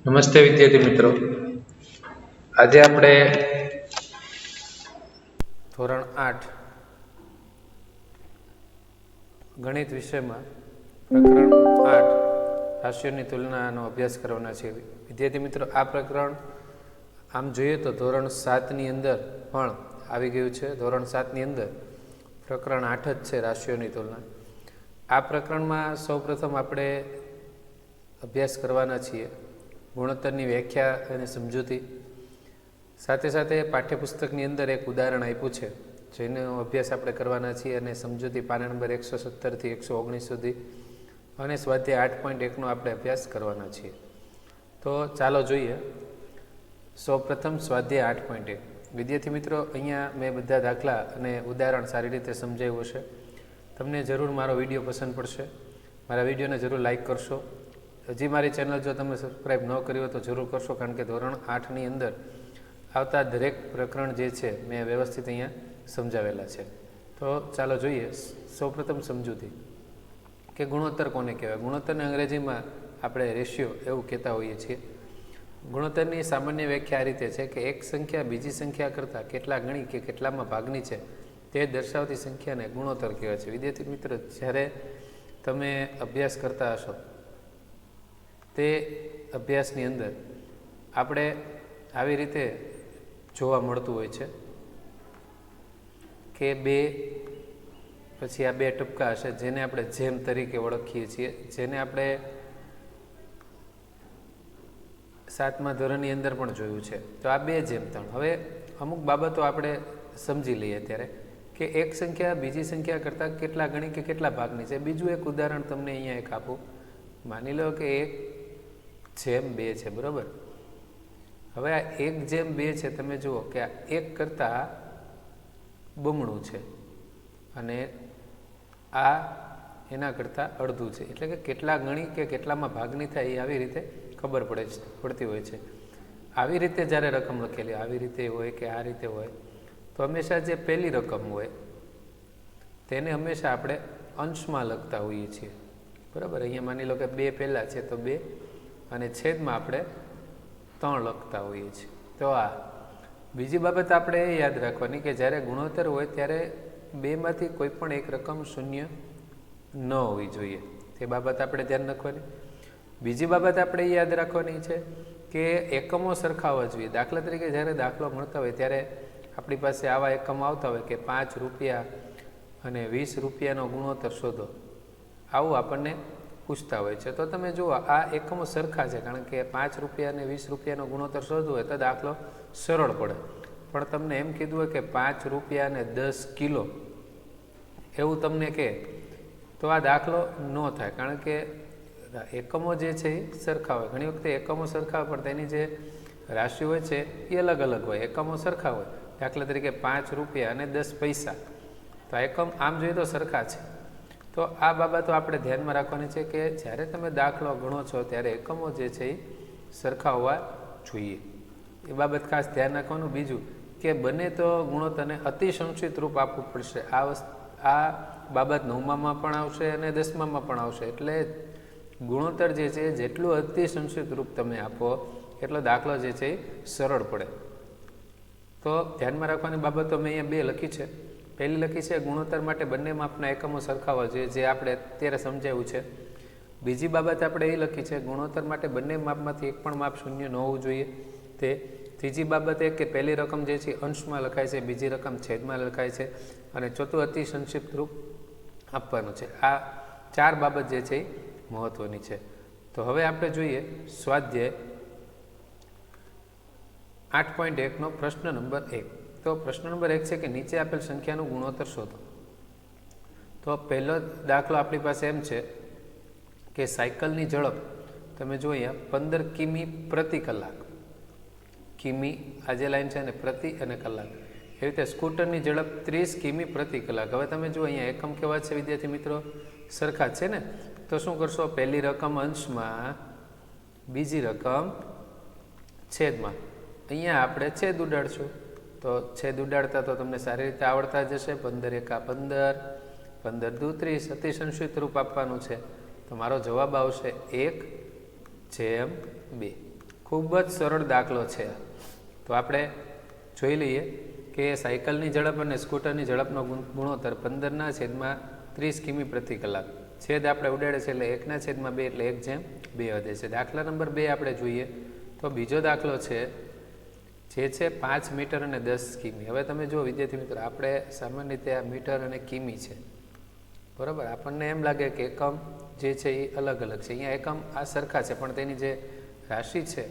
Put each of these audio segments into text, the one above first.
નમસ્તે વિદ્યાર્થી મિત્રો, આજે આપણે ધોરણ 8 ગણિત વિષયમાં પ્રકરણ 8 રાશિઓની તુલનાનો અભ્યાસ કરવાના છે. વિદ્યાર્થી મિત્રો, આ પ્રકરણ આમ જોઈએ તો ધોરણ 7ની અંદર પણ આવી ગયું છે. ધોરણ 7ની અંદર પ્રકરણ 8 જ છે, રાશિઓની તુલના. આ પ્રકરણમાં સૌપ્રથમ આપણે અભ્યાસ કરવાના છીએ ગુણોત્તરની વ્યાખ્યા અને સમજૂતી. સાથે સાથે પાઠ્યપુસ્તકની અંદર એક ઉદાહરણ આપ્યું છે જેનો અભ્યાસ આપણે કરવાના છીએ, અને સમજૂતી પાના નંબર 117થી 119 સુધી અને સ્વાધ્યાય 8.1નો આપણે અભ્યાસ કરવાના છીએ. તો ચાલો જોઈએ. સૌપ્રથમ સ્વાધ્યાય 8.1. વિદ્યાર્થી મિત્રો, અહીંયા મેં બધા દાખલા અને ઉદાહરણ સારી રીતે સમજાવ્યું છે. તમને જરૂર મારો વિડીયો પસંદ પડશે. મારા વિડીયોને જરૂર લાઇક કરશો. હજી મારી ચેનલ જો તમે સબસ્ક્રાઈબ ન કરી હોય તો જરૂર કરશો, કારણ કે ધોરણ 8ની અંદર આવતા દરેક પ્રકરણ જે છે મેં વ્યવસ્થિત અહીંયા સમજાવેલા છે. તો ચાલો જોઈએ. સૌપ્રથમ સમજૂતી કે ગુણોત્તર કોને કહેવાય. ગુણોત્તરને અંગ્રેજીમાં આપણે રેશિયો એવું કહેતા હોઈએ છીએ. ગુણોત્તરની સામાન્ય વ્યાખ્યા આ રીતે છે કે એક સંખ્યા બીજી સંખ્યા કરતાં કેટલા ગણી કે કેટલામાં ભાગની છે તે દર્શાવતી સંખ્યાને ગુણોત્તર કહેવાય છે. વિદ્યાર્થી મિત્રો, જ્યારે તમે અભ્યાસ કરતા હશો તે અભ્યાસની અંદર આપણે આવી રીતે જોવા મળતું હોય છે કે બે, પછી આ બે ટપકા હશે જેને આપણે જેમ તરીકે ઓળખીએ છીએ, જેને આપણે 7મા ધોરણની અંદર પણ જોયું છે. તો આ 2:3. હવે અમુક બાબતો આપણે સમજી લઈએ ત્યારે કે એક સંખ્યા બીજી સંખ્યા કરતાં કેટલા ગણી કે કેટલા ભાગની છે. બીજું એક ઉદાહરણ તમને અહીંયા એક આપું. માની લો કે 1/2 છે, બરાબર. હવે આ 1/2 છે, તમે જુઓ કે આ 1 કરતાં બમણું છે અને આ એના કરતાં અડધું છે. એટલે કે કેટલા ગણી કે કેટલામાં ભાગની થાય એ આવી રીતે ખબર પડતી હોય છે. આવી રીતે જ્યારે રકમ લખેલી આવી રીતે હોય કે આ રીતે હોય તો હંમેશા જે પહેલી રકમ હોય તેને હંમેશા આપણે અંશમાં લખતા હોઈએ છીએ, બરાબર. અહીંયા માની લો કે 2 પહેલાં છે તો 2 અને છેદમાં આપણે 3 લખતા હોઈએ છીએ. તો આ બીજી બાબત આપણે એ યાદ રાખવાની કે જ્યારે ગુણોત્તર હોય ત્યારે બેમાંથી કોઈ પણ એક રકમ શૂન્ય ન હોવી જોઈએ. તે બાબત આપણે ધ્યાન રાખવાની. બીજી બાબત આપણે એ યાદ રાખવાની છે કે એકમો સરખા હોવા જોઈએ. દાખલા તરીકે જ્યારે દાખલો મળતા હોય ત્યારે આપણી પાસે આવા એકમો આવતા હોય કે 5 રૂપિયા અને 20 રૂપિયાનો ગુણોત્તર શોધો, આવું આપણને પૂછતા હોય છે. તો તમે જુઓ આ એકમો સરખા છે, કારણ કે 5 રૂપિયા અને 20 રૂપિયાનો ગુણોત્તર શોધવો હોય તો દાખલો સરળ પડે. પણ તમને એમ કીધું હોય કે 5 રૂપિયા અને 10 કિલો એવું તમને કહે તો આ દાખલો ન થાય, કારણ કે એકમો જે છે એ સરખા હોય. ઘણી વખતે એકમો સરખા હોય પણ તેની જે રાશિ હોય છે એ અલગ અલગ હોય. એકમો સરખા હોય, દાખલા તરીકે 5 રૂપિયા અને 10 પૈસા, તો એકમ આમ જોઈએ તો સરખા છે. તો આ બાબતો આપણે ધ્યાનમાં રાખવાની છે કે જ્યારે તમે દાખલો ગણો છો ત્યારે એકમો જે છે એ સરખા હોવા જોઈએ. એ બાબત ખાસ ધ્યાન રાખવાનું. બીજું કે બને તો ગુણોત્તરને અતિસંક્ષિપ્ત રૂપ આપવું પડશે. આ બાબત 9માં પણ આવશે અને 10માં પણ આવશે. એટલે ગુણોત્તર જે છે જેટલું અતિસંક્ષિપ્ત રૂપ તમે આપો એટલો દાખલો જે છે એ સરળ પડે. તો ધ્યાનમાં રાખવાની બાબતો મેં અહીંયા 2 લખી છે. પહેલી લખી છે ગુણોત્તર માટે બંને માપના એકમો સરખા હોવા જોઈએ, જે આપણે અત્યારે સમજાવ્યું છે. બીજી બાબત આપણે એ લખી છે ગુણોત્તર માટે બંને માપમાંથી એક પણ માપ શૂન્ય ન હોવું જોઈએ. તે ત્રીજી બાબત એ કે પહેલી રકમ જે છે અંશમાં લખાય છે, બીજી રકમ છેદમાં લખાય છે, અને ચોથું અતિ સંક્ષિપ્ત રૂપ આપવાનું છે. આ 4 બાબત જે છે એ મહત્વની છે. તો હવે આપણે જોઈએ સ્વાધ્યાય 8.1નો પ્રશ્ન નંબર 1. તો પ્રશ્ન નંબર 1 છે કે નીચે આપેલ સંખ્યાનું ગુણોત્તર શોધો. તો પહેલો દાખલો આપણી પાસે એમ છે કે સાયકલની ઝડપ તમે જો અહીંયા 15 કિમી પ્રતિ કલાક. કિમી આ જે લાઈન છે ને પ્રતિ અને કલાક. એવી રીતે સ્કૂટરની ઝડપ 30 કિમી પ્રતિ કલાક. હવે તમે જુઓ અહીંયા એકમ કેવા છે વિદ્યાર્થી મિત્રો? સરખા છે ને. તો શું કરશો? પહેલી રકમ અંશમાં, બીજી રકમ છેદમાં. અહીંયા આપણે છેદ ઉડાડશું. તો છેદ ઉડાડતા તો તમને સારી રીતે આવડતા જ હશે. 15 એકા 15, 15 દુ 30. અતિસંક્ષિપ્ત રૂપ આપવાનું છે. તો મારો જવાબ આવશે 1/2. ખૂબ જ સરળ દાખલો છે. તો આપણે જોઈ લઈએ કે સાયકલની ઝડપ અને સ્કૂટરની ઝડપનો ગુણોત્તર 15/30 કિમી પ્રતિ કલાક. છેદ આપણે ઉડાડે છે એટલે 1/2 એટલે 1/2 વધે છે. દાખલા નંબર 2 આપણે જોઈએ તો બીજો દાખલો છે જે છે 5 મીટર અને 10 કિમી. હવે તમે જો વિદ્યાર્થી મિત્રો, આપણે સામાન્ય રીતે આ મીટર અને કિમી છે, બરાબર. આપણને એમ લાગે કે એકમ જે છે એ અલગ અલગ છે. અહીંયા એકમ આ સરખા છે પણ તેની જે રાશિ છે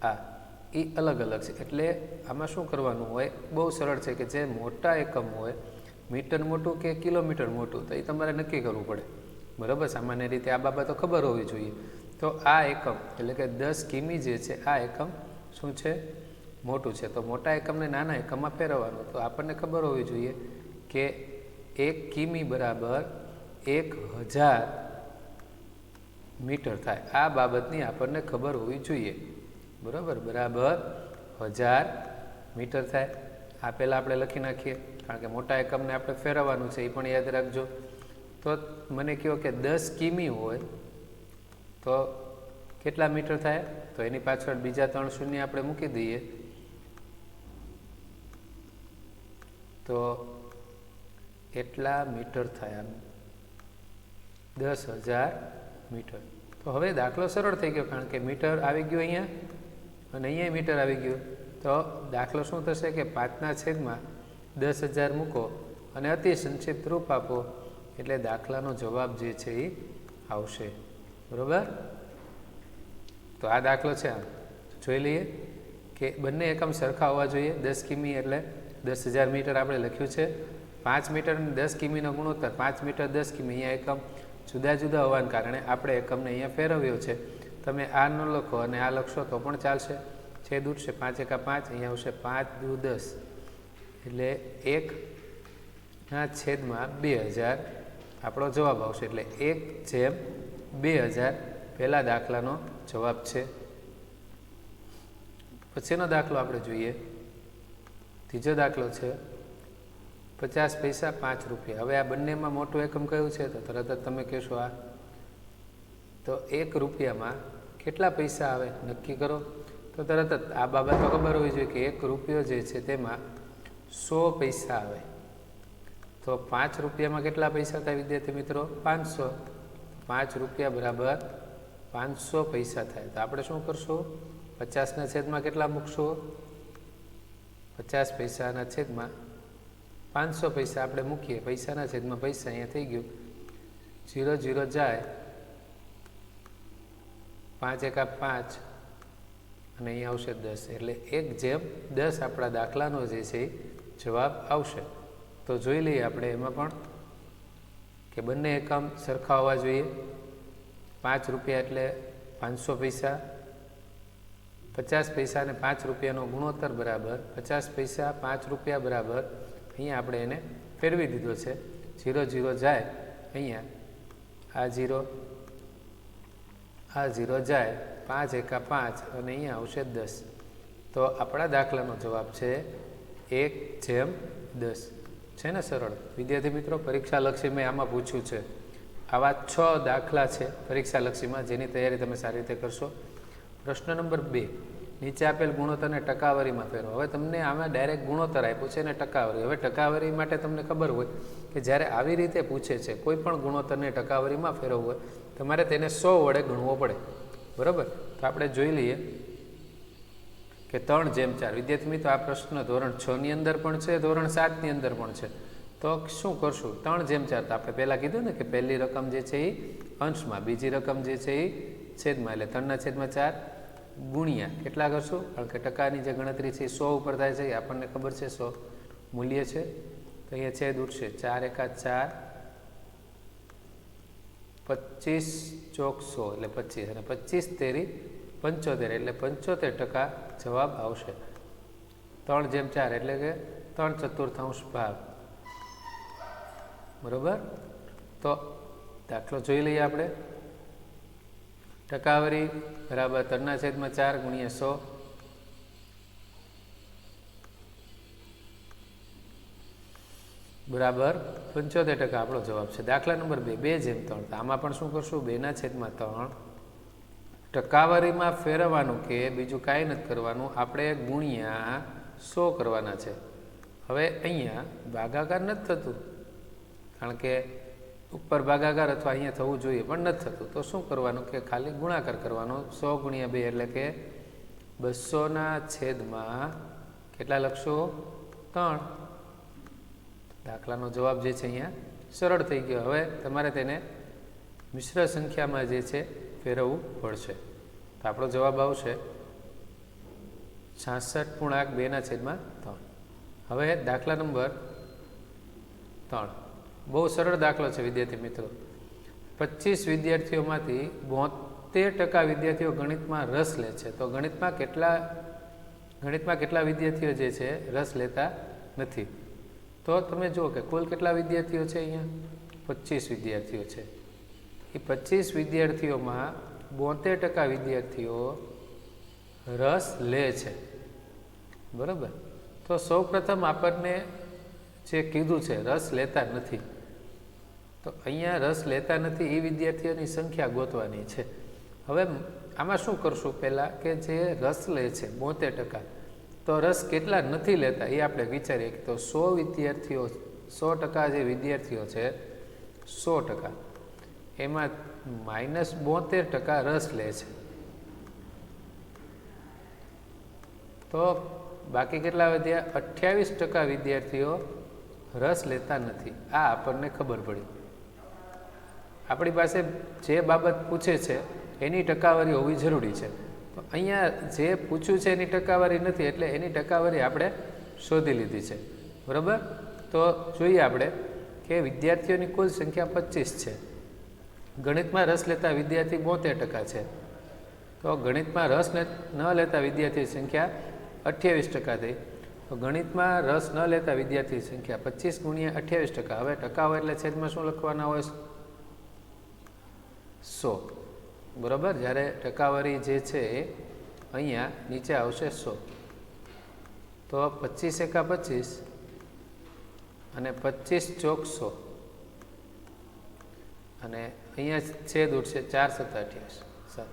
આ એ અલગ અલગ છે. એટલે આમાં શું કરવાનું હોય, બહુ સરળ છે કે જે મોટા એકમ હોય, મીટર મોટું કે કિલોમીટર મોટું, તો એ તમારે નક્કી કરવું પડે, બરાબર. સામાન્ય રીતે આ બાબતો ખબર હોવી જોઈએ. તો આ એકમ એટલે કે 10 કિમી જે છે આ એકમ શું છે, મોટું છે. તો મોટા એકમને નાના એકમમાં ફેરવવાનું. તો આપણને ખબર હોવી જોઈએ કે 1 કિમી બરાબર 1000 મીટર થાય. આ બાબતની આપણને ખબર હોવી જોઈએ, બરાબર. બરાબર 1000 મીટર થાય. આ પહેલાં આપણે લખી નાખીએ, કારણ કે મોટા એકમને આપણે ફેરવવાનું છે, એ પણ યાદ રાખજો. તો મને કહો કે 10 કિમી હોય તો કેટલા મીટર થાય? તો એની પાછળ બીજા 3 શૂન્ય આપણે મૂકી દઈએ તો એટલા મીટર થાય. 10,000 મીટર. તો હવે દાખલો સરળ થઈ ગયો, કારણ કે મીટર આવી ગયું અહીંયા અને અહીંયા મીટર આવી ગયું. તો દાખલો શું થશે કે 5/10,000 મૂકો અને અતિ સંક્ષિપ્ત રૂપ આપો એટલે દાખલાનો જવાબ જે છે એ આવશે, બરાબર. તો આ દાખલો છે. આમ જોઈ લઈએ કે બંને એકમ સરખા હોવા જોઈએ. 10 કિમી એટલે 10,000 મીટર આપણે લખ્યું છે. 5 મીટર અને 10 કિમીનો ગુણોત્તર 5 મીટર 10 કિમી. અહીંયા એકમ જુદા જુદા હોવાને કારણે આપણે એકમને અહીંયા ફેરવ્યો છે. તમે આ ન લખો અને આ લખશો તો પણ ચાલશે. છેદ ઉઠશે, 5 એકા 5, અહીંયા આવશે 5 દુ 10 એટલે 1/2000 આપણો જવાબ આવશે. એટલે 1/2000 પહેલા દાખલાનો જવાબ છે. પછીનો દાખલો આપણે જોઈએ. ત્રીજો દાખલો છે 50 પૈસા 5 રૂપિયા. હવે આ બંનેમાં મોટું એકમ કયું છે? તો તરત જ તમે કહેશો આ. તો 1 રૂપિયામાં કેટલા પૈસા આવે નક્કી કરો. તો તરત જ આ બાબત તો ખબર હોવી જોઈએ કે 1 રૂપિયો જે છે તેમાં 100 પૈસા આવે. તો 5 રૂપિયામાં કેટલા પૈસા થાય વિદ્યાર્થી મિત્રો? 500. 5 રૂપિયા બરાબર 500 પૈસા થાય. તો આપણે શું કરશું? 50ના છેદમાં કેટલા મૂકશું? 50 પૈસાના છેદમાં 500 પૈસા આપણે મૂકીએ. પૈસાના છેદમાં પૈસા, અહીંયા થઈ ગયું 0 0 જાય, 5 એકા 5 અને અહીંયા આવશે 10 એટલે 1/10 આપણા દાખલાનો જે છે એ જવાબ આવશે. તો જોઈ લઈએ આપણે એમાં પણ કે બંને એકમ સરખા હોવા જોઈએ. 5 રૂપિયા એટલે 500 પૈસા. 50 પૈસા અને 5 રૂપિયાનો ગુણોત્તર બરાબર 50 પૈસા 5 રૂપિયા બરાબર, અહીંયા આપણે એને ફેરવી દીધો છે. 0 0 જાય, અહીંયા આ 0 આ 0 જાય, 5 એકા 5 અને અહીંયા આવશે 10. તો આપણા દાખલાનો જવાબ છે 1/10. છે ને સરળ વિદ્યાર્થી મિત્રો? પરીક્ષાલક્ષી મેં આમાં પૂછ્યું છે. આવા 6 દાખલા છે પરીક્ષાલક્ષીમાં, જેની તૈયારી તમે સારી રીતે કરશો. પ્રશ્ન નંબર 2, નીચે આપેલ ગુણોત્તરને ટકાવારીમાં ફેરવો. હવે તમને આમાં ડાયરેક્ટ ગુણોત્તર આપ્યું છે અને ટકાવારી. હવે ટકાવારી માટે તમને ખબર હોય કે જ્યારે આવી રીતે પૂછે છે કોઈ પણ ગુણોત્તરને ટકાવારીમાં ફેરવવું હોય તમારે તેને 100 વડે ગણવો પડે, બરાબર. તો આપણે જોઈ લઈએ કે 3/4. વિદ્યાર્થી મિત્રો, આ પ્રશ્ન ધોરણ 6ની અંદર પણ છે, ધોરણ 7ની અંદર પણ છે. તો શું કરશું? 3/4. તો આપણે પહેલાં કીધું ને કે પહેલી રકમ જે છે એ અંશમાં, બીજી રકમ જે છે એ છેદમાં, એટલે 3/4 ગુણ્યા કેટલા કરશું? કારણ કે ટકાની જે ગણતરી છે એ 100 ઉપર થાય છે, એ આપણને ખબર છે 100 મૂલ્ય છે. તો અહીંયા છેદ ઉઠશે, 4 એકા 4, 25 ચોક 100 એટલે 25 અને 25 તેરી 75 એટલે 75% જવાબ આવશે. 3/4 એટલે કે 3/4 ભાગ, બરોબર. તો દાખલો જોઈ લઈએ આપણે. ટકાવારી બરાબર 3/4 ગુણ્યા 100 બરાબર 75% આપણો જવાબ છે. દાખલા નંબર 2, 2/3. તો આમાં પણ શું કરશું? 2/3 ટકાવારીમાં ફેરવવાનું કે બીજું કાંઈ નથી કરવાનું, આપણે ગુણ્યા 100 કરવાના છે. હવે અહીંયા ભાગાકાર નથી થતું, કારણ કે ઉપર ભાગાકાર અથવા અહીંયા થવું જોઈએ પણ નથી થતું. તો શું કરવાનું કે ખાલી ગુણાકાર કરવાનો. 100 ગુણ્યા 2 એટલે કે 200/, કેટલા લખશો? 3. દાખલાનો જવાબ જે છે અહીંયા સરળ થઈ ગયો. હવે તમારે તેને મિશ્ર સંખ્યામાં જે છે ફેરવવું પડશે. તો આપણો જવાબ આવશે 66.2/3. હવે દાખલા નંબર 3 બહુ સરળ દાખલો છે વિદ્યાર્થી મિત્રો. 25 વિદ્યાર્થીઓમાંથી 72% વિદ્યાર્થીઓ ગણિતમાં રસ લે છે. તો ગણિતમાં કેટલા વિદ્યાર્થીઓ જે છે રસ લેતા નથી? તો તમે જુઓ કે કુલ કેટલા વિદ્યાર્થીઓ છે? અહીંયા 25 વિદ્યાર્થીઓ છે. એ 25 વિદ્યાર્થીઓમાં 72% વિદ્યાર્થીઓ રસ લે છે, બરાબર. તો સૌ પ્રથમ આપણને જે કીધું છે રસ લેતા નથી, તો અહીંયા રસ લેતા નથી એ વિદ્યાર્થીઓની સંખ્યા ગોતવાની છે. હવે આમાં શું કરશું? પહેલાં કે જે રસ લે છે 72%, તો રસ કેટલા નથી લેતા એ આપણે વિચારીએ. તો 100 વિદ્યાર્થીઓ, 100% જે વિદ્યાર્થીઓ છે 100%, એમાં -72% રસ લે છે. તો બાકી કેટલા વધ્યા? 28% વિદ્યાર્થીઓ રસ લેતા નથી. આ આપણને ખબર પડી. આપણી પાસે જે બાબત પૂછે છે એની ટકાવારી હોવી જરૂરી છે. તો અહીંયા જે પૂછ્યું છે એની ટકાવારી નથી, એટલે એની ટકાવારી આપણે શોધી લીધી છે, બરાબર. તો જોઈએ આપણે કે વિદ્યાર્થીઓની કુલ સંખ્યા 25 છે. ગણિતમાં રસ લેતા વિદ્યાર્થી 72% છે. તો ગણિતમાં રસ ન લેતા વિદ્યાર્થીની સંખ્યા 28% થઈ. તો ગણિતમાં રસ ન લેતા વિદ્યાર્થી સંખ્યા 25 ગુણ્યા 28%. હવે ટકા હોય એટલે છેદમાં શું લખવાના હોય? 100, બરાબર. જ્યારે ટકાવારી જે છે અહીંયા નીચે આવશે 100. તો 25 એકા 25 અને 25 ચોક 100, અને અહીંયા છેદ ઉઠશે 4 × 7 = 28.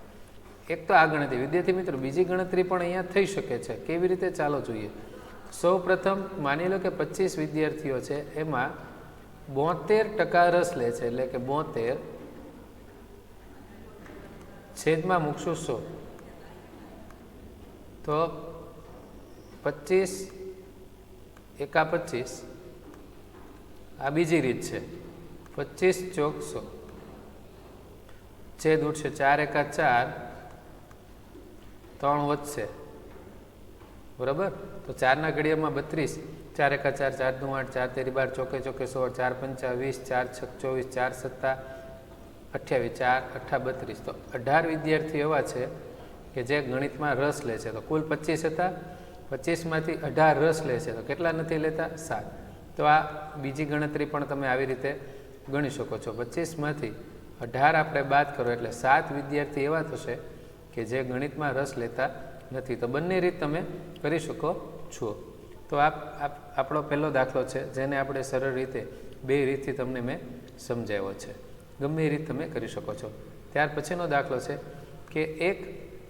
એક તો આ ગણતરી વિદ્યાર્થી મિત્રો, બીજી ગણતરી પણ અહીંયા થઈ શકે છે. કેવી રીતે? ચાલો જોઈએ. સૌ પ્રથમ માની લો કે 25 વિદ્યાર્થીઓ છે, એમાં 72% રસ લે છે, એટલે કે 72 છેદમાં મૂકશું 100. તો 25 એકા 25, આ બીજી રીત છે. 25 ચોક 100, છેદ ઉઠશે 4 એકા 4, 3 વધશે, બરાબર. તો 4ના ઘડિયામાં 32, 4 એકા 4, 4 દુ 8, 4 તેરી 12, ચોકે ચોકે 16, 4 પંચા 20, 4 છક 24, 4 સત્તા 28, 4 અઠ્ઠા 32. તો 18 વિદ્યાર્થીઓ એવા છે કે જે ગણિતમાં રસ લે છે. તો કુલ 25 હતા, 25માંથી 18 રસ લે છે. તો કેટલા નથી લેતા? 7. તો આ બીજી ગણતરી પણ તમે આવી રીતે ગણી શકો છો. 25માંથી 18 આપણે બાદ કરો એટલે 7 વિદ્યાર્થી એવા થશે કે જે ગણિતમાં રસ લેતા નથી. તો બંને રીત તમે કરી શકો છો. તો આપણો પહેલો દાખલો છે, જેને આપણે સરળ રીતે બે રીતથી તમને મેં સમજાવ્યો છે. ગમે એ રીત તમે કરી શકો છો. ત્યાર પછીનો દાખલો છે કે એક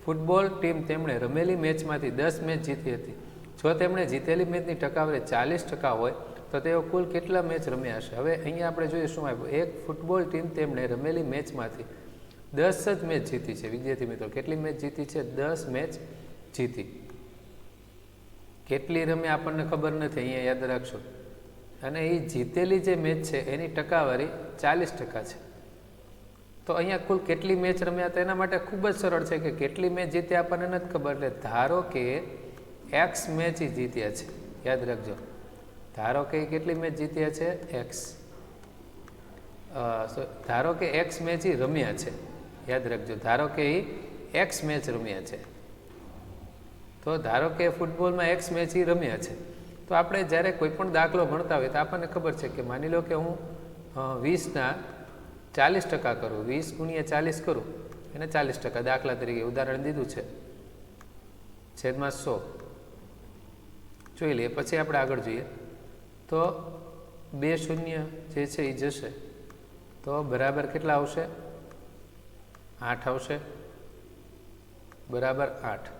ફૂટબોલ ટીમ તેમણે રમેલી મેચમાંથી 10 મેચ જીતી હતી. જો તેમણે જીતેલી મેચની ટકાવારી 40% હોય તો તેઓ કુલ કેટલા મેચ રમ્યા હશે? હવે અહીંયા આપણે જોઈએ શું આવ્યું? એક ફૂટબોલ ટીમ તેમણે રમેલી મેચમાંથી 10 જ મેચ જીતી છે. વિદ્યાર્થી મિત્રો, કેટલી મેચ જીતી છે? 10 મેચ જીતી. કેટલી રમે આપણને ખબર નથી, અહીંયા યાદ રાખશો. અને એ જીતેલી જે મેચ છે એની ટકાવારી 40% છે. તો અહીંયા કુલ કેટલી મેચ રમ્યા હતા? એના માટે ખૂબ જ સરળ છે કે કેટલી મેચ જીત્યા આપણને નથી ખબર, એટલે ધારો કે એક્સ મેચ જીત્યા છે. યાદ રાખજો, ધારો કે કેટલી મેચ જીત્યા છે? એક્સ. ધારો કે એક્સ મેચ રમ્યા છે. યાદ રાખજો, ધારો કે એક્સ મેચ રમ્યા છે. તો ધારો કે ફૂટબોલમાં એક્સ મેચ રમ્યા છે. તો આપણે જ્યારે કોઈ પણ દાખલો ભણતા હોય તો આપણને ખબર છે કે માની લો કે હું 20ના 40% કરું, 20 ગુણ્યા 40 કરું એને 40%. દાખલા તરીકે ઉદાહરણ દીધું છે, છેદમાં 100 જોઈ લઈએ. પછી આપણે આગળ જોઈએ તો 2 શૂન્ય જે છે એ જશે તો બરાબર કેટલા આવશે? 8 આવશે. બરાબર 8.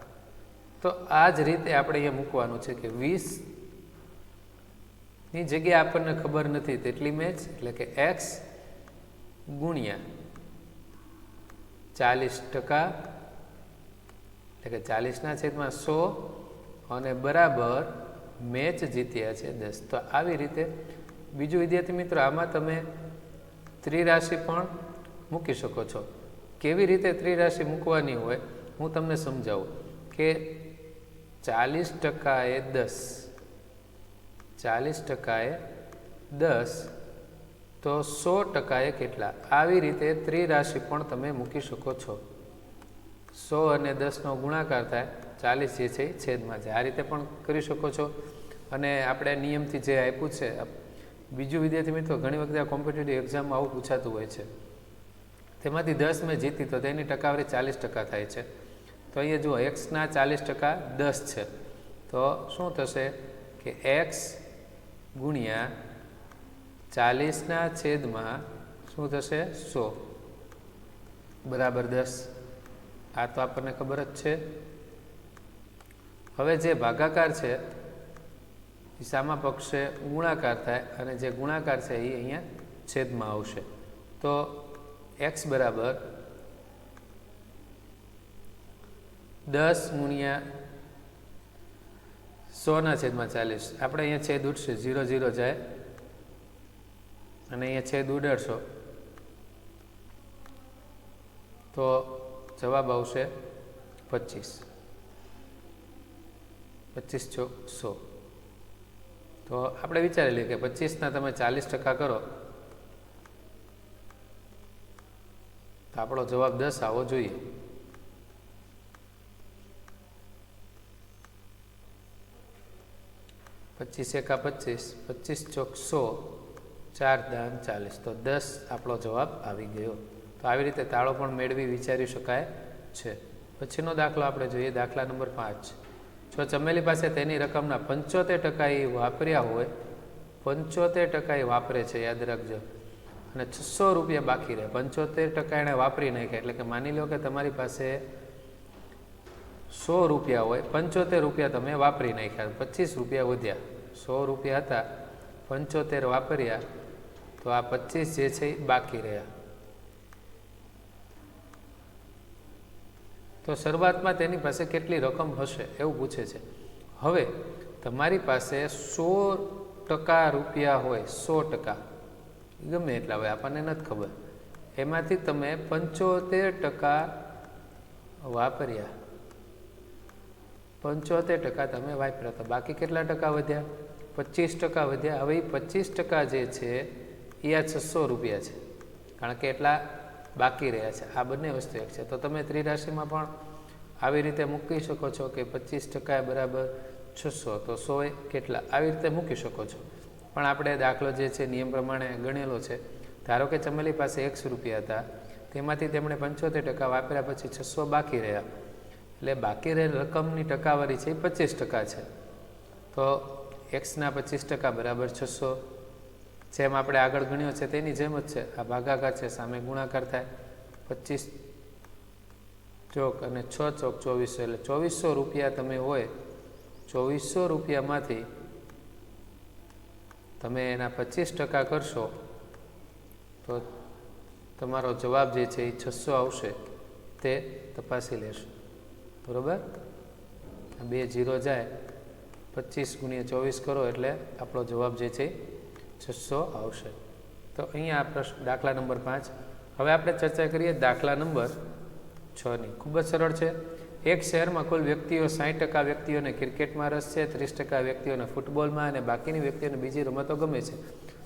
તો આ જ રીતે આપણે અહીંયા મૂકવાનું છે કે 20ની જગ્યાએ આપણને ખબર નથી તેટલી મેચ, એટલે કે x ગુણ્યા 40%, એટલે કે 40/100 અને બરાબર મેચ જીત્યા છે 10. તો આવી રીતે બીજું વિદ્યાર્થી મિત્રો, આમાં તમે ત્રિરાશિ પણ મૂકી શકો છો. કેવી રીતે ત્રિરાશિ મૂકવાની હોય હું તમને સમજાવું કે 40% એ 10, 40% એ 10 તો 100% એ કેટલા? આવી રીતે ત્રિરાશિ પણ તમે મૂકી શકો છો. 100 અને 10નો ગુણાકાર થાય 40 જે છે એ છેદમાં છે. આ રીતે પણ કરી શકો છો. અને આપણે નિયમથી જે આપ્યું છે, બીજું વિદ્યાર્થી મિત્રો, ઘણી વખત આ કોમ્પિટિટિવ એક્ઝામમાં આવું પૂછાતું હોય છે. તેમાંથી 10 મેં જીતી તો તેની ટકાવારી 40% થાય છે. તો અહીંયા જુઓ, એક્સના 40% 10 છે. તો શું થશે કે એક્સ ગુણ્યા 40/100 શું થશે? 100 બરાબર 10. આ તો આપણને ખબર જ છે. હવે જે ભાગાકાર છે એ સામા પક્ષે ગુણાકાર થાય અને જે ગુણાકાર છે એ અહીંયા છેદમાં આવશે. તો x બરાબર 10 ગુણ્યા 100/40. આપણે અહીંયા છેદ ઉડશે, 0 0 જાય અને અહીંયા છેદ ઉડાડશો તો જવાબ આવશે 25. 25 ચોક 100. તો આપણે વિચારી લઈએ કે 25ના તમે 40% કરો તો આપણો જવાબ 10 આવવો જોઈએ. 25 એકા 25, 25 ચોક 100, 4 દાન 40. તો 10 આપણો જવાબ આવી ગયો. તો આવી રીતે તાળો પણ મેળવી વિચારી શકાય છે. પછીનો દાખલો આપણે જોઈએ, દાખલા નંબર 5. જો ચમેલી પાસે તેની રકમના 75% એ વાપર્યા હોય, 75% એ વાપરે છે, યાદ રાખજો, અને 600 રૂપિયા બાકી રહે. 75% એણે વાપરી નાખ્યા, એટલે કે માની લો કે તમારી પાસે 100 રૂપિયા હોય, 75 રૂપિયા તમે વાપરી નાખ્યા, 25 રૂપિયા વધ્યા. 100 રૂપિયા હતા, 75 વાપર્યા, તો આ 25 જે છે એ બાકી રહ્યા. તો શરૂઆતમાં તેની પાસે કેટલી રકમ હશે એવું પૂછે છે. હવે તમારી પાસે 100% રૂપિયા હોય, 100% ગમે એટલા હોય, આપણને નથી ખબર, એમાંથી તમે 75% વાપર્યા, 75% તમે વાપર્યા, તો બાકી કેટલા ટકા વધ્યા? 25% વધ્યા. હવે એ 25% જે છે એ આ 600 રૂપિયા છે, કારણ કે એટલા બાકી રહ્યા છે. આ બંને વસ્તુ એક છે. તો તમે ત્રિરાશિમાં પણ આવી રીતે મૂકી શકો છો કે 25% બરાબર 600, તો 100 એ કેટલા? આવી રીતે મૂકી શકો છો. પણ આપણે દાખલો જે છે નિયમ પ્રમાણે ગણેલો છે. ધારો કે ચમેલી પાસે 100 રૂપિયા હતા, તેમાંથી તેમણે 75% વાપર્યા, પછી 600 બાકી રહ્યા, એટલે બાકી રહેલ રકમની ટકાવારી છે એ 25% છે. તો એક્સના 25% બરાબર 600. જેમ આપણે આગળ ગણ્યો છે તેની જેમ જ છે. આ ભાગાકાર છે, સામે ગુણાકાર થાય. 25 ચોક અને 6 ચોક 2400, એટલે 2400 રૂપિયા તમે હોય, 2400 રૂપિયામાંથી તમે એના 25% કરશો તો તમારો જવાબ જે છે એ 600 આવશે. તે તપાસી લેશો, બરાબર. 2 0 જાય, 25 ગુણ્યા 24 કરો એટલે આપણો જવાબ જે છે 600 આવશે. તો અહીંયા આ પ્રશ્ન દાખલા નંબર 5. હવે આપણે ચર્ચા કરીએ દાખલા નંબર 6ની. ખૂબ જ સરળ છે. એક શહેરમાં કુલ વ્યક્તિઓ 60% વ્યક્તિઓને ક્રિકેટમાં રસ છે, 30% વ્યક્તિઓને ફૂટબોલમાં, અને બાકીની વ્યક્તિઓને બીજી રમતો ગમે છે.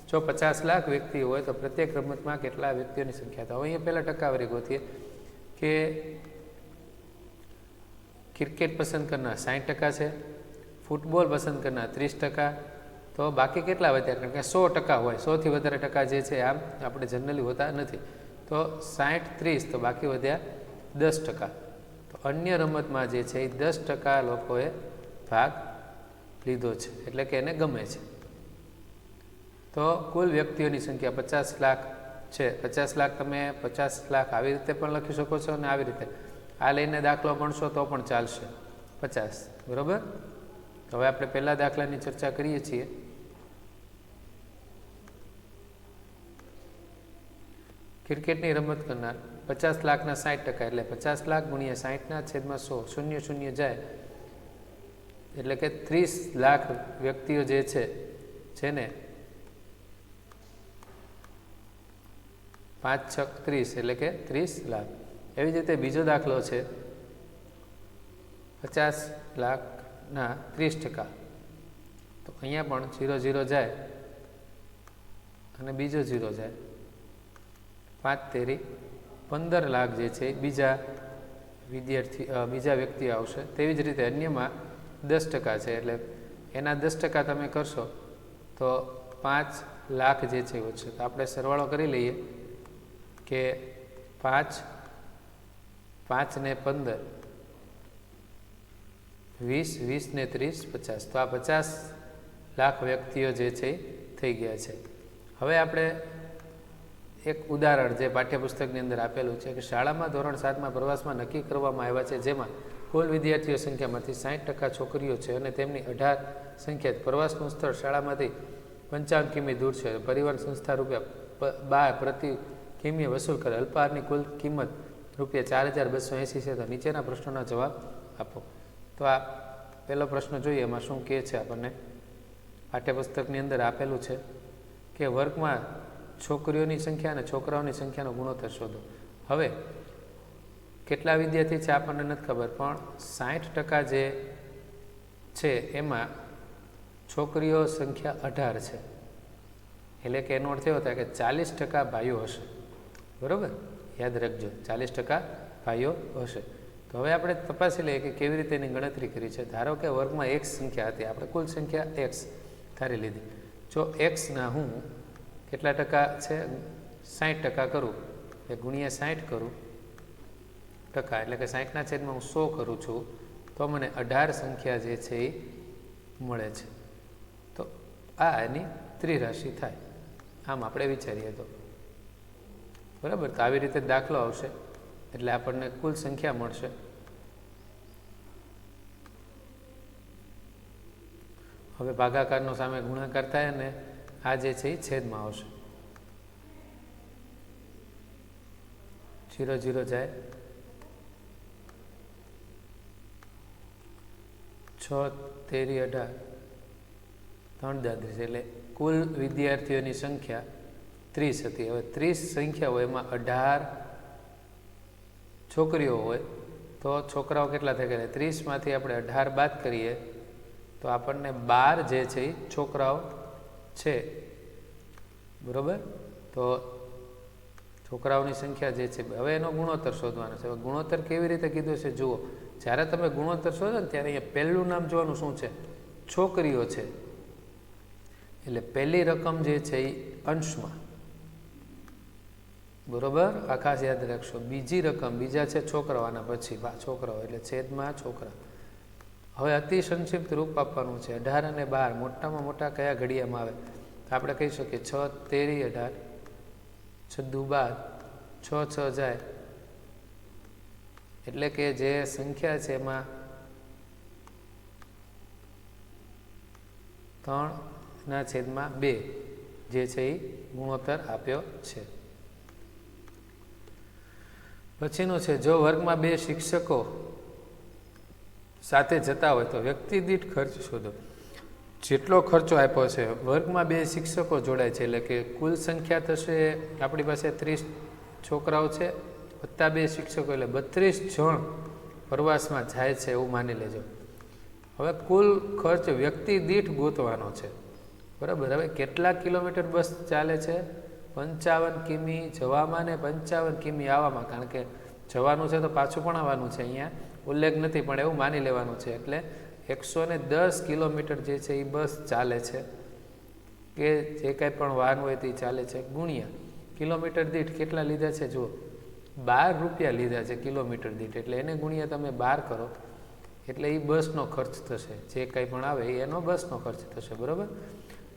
જો 50 લાખ વ્યક્તિઓ હોય તો પ્રત્યેક રમતમાં કેટલા વ્યક્તિઓની સંખ્યા? તો અહીંયા પહેલાં ટકાવારી ગોતીએ કે ક્રિકેટ પસંદ કરનાર 60% છે, ફૂટબોલ પસંદ કરનાર 30%, તો બાકી કેટલા વધ્યા? કારણ કે 100% હોય, 100થી વધારે ટકા જે છે આમ આપણે જનરલી હોતા નથી. તો 60 30, તો બાકી વધ્યા 10%. તો અન્ય રમતમાં જે છે એ 10% લોકોએ ભાગ લીધો છે, એટલે કે એને ગમે છે. તો કુલ વ્યક્તિઓની સંખ્યા 50 લાખ છે. 50 લાખ તમે 50 લાખ આવી રીતે પણ લખી શકો છો અને આવી રીતે. આ લઈને દાખલો ગણશો તો પણ ચાલશે 50, બરાબર. હવે આપણે પહેલા દાખલાની ચર્ચા કરીએ છીએ. ક્રિકેટની રમત કરનાર 50 લાખના 60%, એટલે 50 લાખ ગુણ્યા 60 છેદમાં 100, શૂન્ય શૂન્ય જાય એટલે કે 30 લાખ વ્યક્તિઓ જે છે જેને 5 છક 30 એટલે કે 30 લાખ. એવી જ રીતે બીજો દાખલો છે 50 લાખના 30%, તો અહીંયા પણ 0 0 જાય અને બીજો 0 જાય, 5 તેરી 15 લાખ જે છે બીજા વ્યક્તિ આવશે. તેવી જ રીતે અન્યમાં 10% છે, એટલે એના 10% તમે કરશો તો 5 લાખ જે છે વધશે. તો આપણે સરવાળો કરી લઈએ કે 5 ને 15, 20, 20 ને 30, 50. તો આ 50 લાખ વ્યક્તિઓ જે છે થઈ ગયા છે. હવે આપણે એક ઉદાહરણ જે પાઠ્યપુસ્તકની અંદર આપેલું છે કે શાળામાં ધોરણ 7માં પ્રવાસમાં નક્કી કરવામાં આવ્યા છે, જેમાં કુલ વિદ્યાર્થીઓ સંખ્યામાંથી 60% છોકરીઓ છે અને તેમની 18 સંખ્યા પ્રવાસનું સ્થળ શાળામાંથી 55 કિમી દૂર છે. પરિવહન સંસ્થા ₹12 પ્રતિ કિમીએ વસૂલ કરે. અલ્પાહારની કુલ કિંમત ₹4280 છે. તો નીચેના પ્રશ્નોના જવાબ આપો. તો આ પહેલો પ્રશ્ન જોઈએ. એમાં શું કહે છે આપણને? પાઠ્યપુસ્તકની અંદર આપેલું છે કે વર્ગમાં છોકરીઓની સંખ્યા અને છોકરાઓની સંખ્યાનો ગુણોત્તર શોધો. હવે કેટલા વિદ્યાર્થી છે આપણને નથી ખબર, પણ 60% જે છે એમાં છોકરીઓ સંખ્યા 18 છે, એટલે કે એનો અર્થ એવો થાય કે 40% ભાઈઓ હશે, બરાબર. યાદ રાખજો, 40% ભાઈઓ હશે. તો હવે આપણે તપાસી લઈએ કે કેવી રીતે એની ગણતરી કરી છે. ધારો કે વર્ગમાં x સંખ્યા હતી, આપણે કુલ સંખ્યા x ધારી લીધી. જો x ના હું કેટલા ટકા છે 60% કરું એ ગુણ્યા 60 કરું ટકા, એટલે કે 60 છેદમાં હું 100 કરું છું, તો મને 18 સંખ્યા જે છે એ મળે છે. તો આ એની ત્રિરાશિ થાય. આમ આપણે વિચારીએ તો, બરાબર. તો આવી રીતે દાખલો આવશે એટલે આપણને કુલ સંખ્યા મળશે. હવે ભાગાકારનો સામે ગુણાકાર થાય અને આ જે છે એ છેદમાં આવશે. 0 0 જાય, 6 તેરી 18, 3 દાદરી, એટલે કુલ વિદ્યાર્થીઓની સંખ્યા 30 હતી. હવે 30 સંખ્યા હોય એમાં 18 છોકરીઓ હોય તો છોકરાઓ કેટલા થઈ ગયા? 30માંથી આપણે 18 બાદ કરીએ તો આપણને 12 જે છે એ છોકરાઓ છે, બરાબર. તો છોકરાઓની સંખ્યા જે છે, હવે એનો ગુણોત્તર શોધવાનો છે. ગુણોત્તર કેવી રીતે કીધું છે જુઓ. જ્યારે તમે ગુણોત્તર શોધો ને ત્યારે અહીંયા પહેલું નામ જોવાનું શું છે? છોકરીઓ છે, એટલે પહેલી રકમ જે છે એ અંશમાં, બરોબર. આ ખાસ યાદ રાખશો. બીજી રકમ, બીજા છે છોકરાઓ, આના પછી છોકરાઓ એટલે છેદમાં છોકરા. હવે અતિ સંક્ષિપ્ત રૂપ આપવાનું છે. 18 અને 12 મોટામાં મોટા કયા ઘડિયામાં આવે? તો આપણે કહી શકીએ 6 તેરી 18, 6 દુ 12, 6 6 જાય, એટલે કે જે સંખ્યા છે એમાં 3/2 જે છે એ ગુણોત્તર આપ્યો છે. પછીનો છે, જો વર્ગમાં 2 શિક્ષકો સાથે જતા હોય તો વ્યક્તિ દીઠ ખર્ચ શોધો. જેટલો ખર્ચો આપ્યો છે, વર્ગમાં 2 શિક્ષકો જોડાય છે, એટલે કે કુલ સંખ્યા થશે આપણી પાસે 30 છોકરાઓ છે વત્તા 2 શિક્ષકો, એટલે 32 જણ પ્રવાસમાં જાય છે એવું માની લેજો. હવે કુલ ખર્ચ વ્યક્તિ દીઠ ગોતવાનો છે, બરાબર. હવે કેટલા કિલોમીટર બસ ચાલે છે? 55 કિમી જવામાં ને 55 કિમી આવવામાં, કારણ કે જવાનું છે તો પાછું પણ આવવાનું છે, અહીંયા ઉલ્લેખ નથી પણ એવું માની લેવાનું છે. એટલે 110 કિલોમીટર જે છે એ બસ ચાલે છે, કે જે કાંઈ પણ વાહન હોય તે ચાલે છે, ગુણ્યા કિલોમીટર દીઠ કેટલા લીધા છે? જુઓ, 12 રૂપિયા લીધા છે કિલોમીટર દીઠ, એટલે એને ગુણ્યા તમે 12 કરો એટલે એ બસનો ખર્ચ થશે. જે કંઈ પણ આવે એ એનો બસનો ખર્ચ થશે, બરાબર.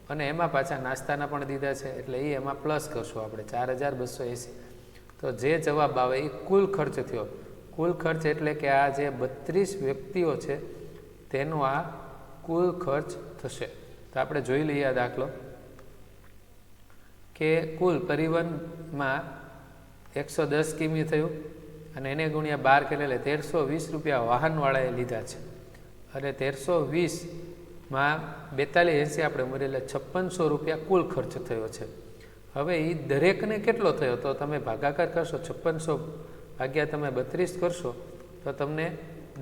અને એમાં પાછા નાસ્તાના પણ દીધા છે, એટલે એ એમાં પ્લસ કરશું આપણે 4280. તો જે જવાબ આવે એ કુલ ખર્ચ થયો. કુલ ખર્ચ એટલે કે આ જે 32 વ્યક્તિઓ છે તેનો આ કુલ ખર્ચ થશે. તો આપણે જોઈ લઈએ આ દાખલો કે કુલ પરિવહનમાં 110 કિમી થયું અને એને ગુણ્યા 12 કરે એટલે 1320 રૂપિયા વાહનવાળાએ લીધા છે અને 1320માં 4280 આપણે મળે એટલે 5600 રૂપિયા કુલ ખર્ચ થયો છે. હવે એ દરેકને કેટલો થયો તો તમે ભાગાકાર કરશો 5600 ભાગ્યા તમે 32 કરશો તો તમને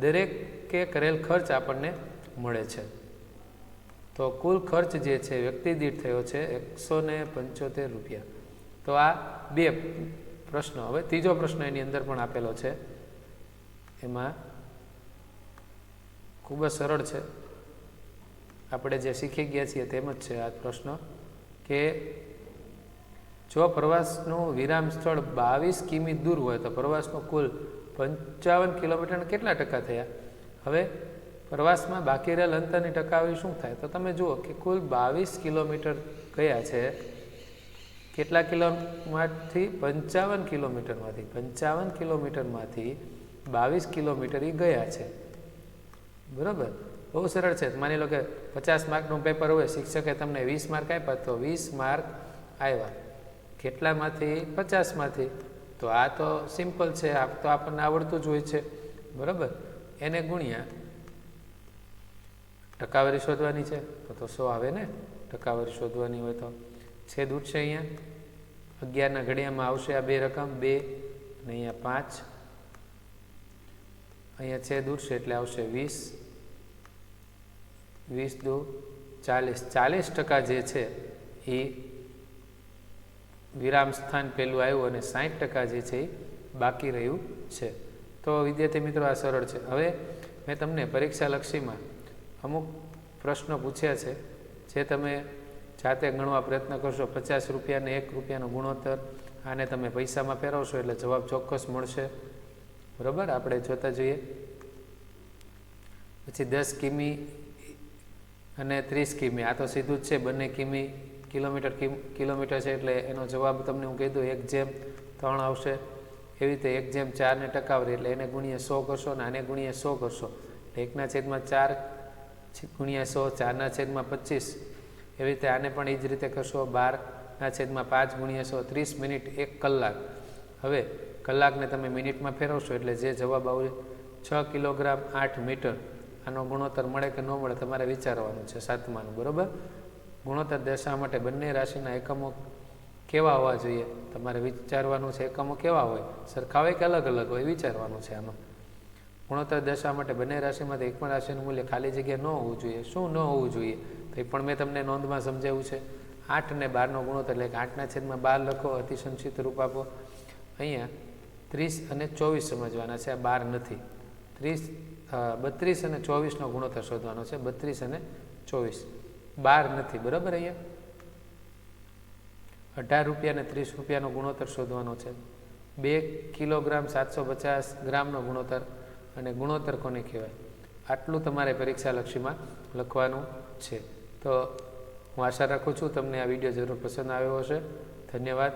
દરેકે કરેલ ખર્ચ આપણને મળે છે. તો કુલ ખર્ચ જે છે વ્યક્તિ દીઠ થયો છે 175 રૂપિયા. તો આ બે પ્રશ્નો. હવે ત્રીજો પ્રશ્ન એની અંદર પણ આપેલો છે, એમાં ખૂબ જ સરળ છે, આપણે જે શીખી ગયા છીએ તેમ જ છે આ પ્રશ્ન કે જો પ્રવાસનું વિરામ સ્થળ 22 કિમી દૂર હોય તો પ્રવાસનું કુલ 55 કિલોમીટર કેટલા ટકા થયા. હવે પ્રવાસમાં બાકી રહેલ અંતરની ટકાવારી શું થાય તો તમે જુઓ કે કુલ 22 કિલોમીટર ગયા છે. કેટલા કિલોમાંથી 55 કિલોમીટરમાંથી 55 કિલોમીટરમાંથી 22 કિલોમીટર એ ગયા છે. બરાબર, બહુ સરળ છે. માની લો કે 50 માર્કનું પેપર હોય, શિક્ષકે તમને 20 માર્ક આપ્યા તો 20 માર્ક આવ્યા. કેટલામાંથી 50માંથી. તો આ તો સિમ્પલ છે, આ તો આપણને આવડતું જ હોય છે. બરાબર, એને ગુણ્યા ટકાવારી શોધવાની છે તો 100 આવે ને. ટકાવારી શોધવાની હોય તો છેદ ઉઠશે. અહીંયા 11ના ઘડિયામાં આવશે આ બે રકમ 2 અને અહીંયા 5. અહીંયા છેદ ઉઠશે એટલે આવશે 20. 20 દુ 40. 40% જે છે એ વિરામ સ્થાન પેલું આવ્યું અને 60% જે છે એ બાકી રહ્યું છે. તો વિદ્યાર્થી મિત્રો આ સરળ છે. હવે મેં તમને પરીક્ષાલક્ષીમાં અમુક પ્રશ્નો પૂછ્યા છે જે તમે જાતે ગણવા પ્રયત્ન કરશો. 50 રૂપિયાને 1 રૂપિયાનો ગુણોત્તર, આને તમે પૈસામાં ફેરવશો એટલે જવાબ ચોક્કસ મળશે. બરાબર, આપણે જોતા જોઈએ. પછી 10 કિમી અને 30 કિમી, આ તો સીધું જ છે. બંને કિલોમીટર છે એટલે એનો જવાબ તમને હું કહી દઉં 1/3 આવશે. એવી રીતે 1/4 ને ટકાવારી એટલે એને ગુણ્યા 100 કરશો અને આને ગુણ્યા 100 કરશો એટલે 1/4 ગુણ્યા 100, 4/25. એવી રીતે આને પણ એ જ રીતે કરશો. 12/5 ગુણ્યા 100, 30 મિનિટ 1 કલાક. હવે કલાકને તમે મિનિટમાં ફેરવશો એટલે જે જવાબ આવશે 6 કિલોગ્રામ 8 મીટર. આનો ગુણોત્તર મળે કે ન મળે તમારે વિચારવાનું છે, 7માનું. બરાબર, ગુણોત્તર દર્શાવવા માટે બંને રાશિના એકમો કેવા હોવા જોઈએ તમારે વિચારવાનું છે. એકમો કેવા હોય, સરખા હોય કે અલગ અલગ હોય, વિચારવાનું છે. આમાં ગુણોત્તર દર્શાવવા માટે બંને રાશિમાંથી એક પણ રાશિનું મૂલ્ય ખાલી જગ્યા ન હોવું જોઈએ. શું ન હોવું જોઈએ તો એ પણ મેં તમને નોંધમાં સમજાવ્યું છે. 8 અને 12નો ગુણોત્તર એટલે કે 8/12 લખો, અતિસંક્ષિપ્ત રૂપ આપો. અહીંયા 30 અને 24 સમજવાના છે, આ 12 નથી. 32 અને 24નો ગુણોત્તર શોધવાનો છે. 32 અને 24, 12 નથી. બરાબર, અહીંયા 18 રૂપિયા અને 30 રૂપિયાનો ગુણોત્તર શોધવાનો છે. 2 કિલોગ્રામ 750 ગ્રામનો ગુણોત્તર, અને ગુણોત્તર કોને કહેવાય આટલું તમારે પરીક્ષાલક્ષીમાં લખવાનું છે. તો હું આશા રાખું છું તમને આ વિડીયો જરૂર પસંદ આવ્યો હશે. ધન્યવાદ.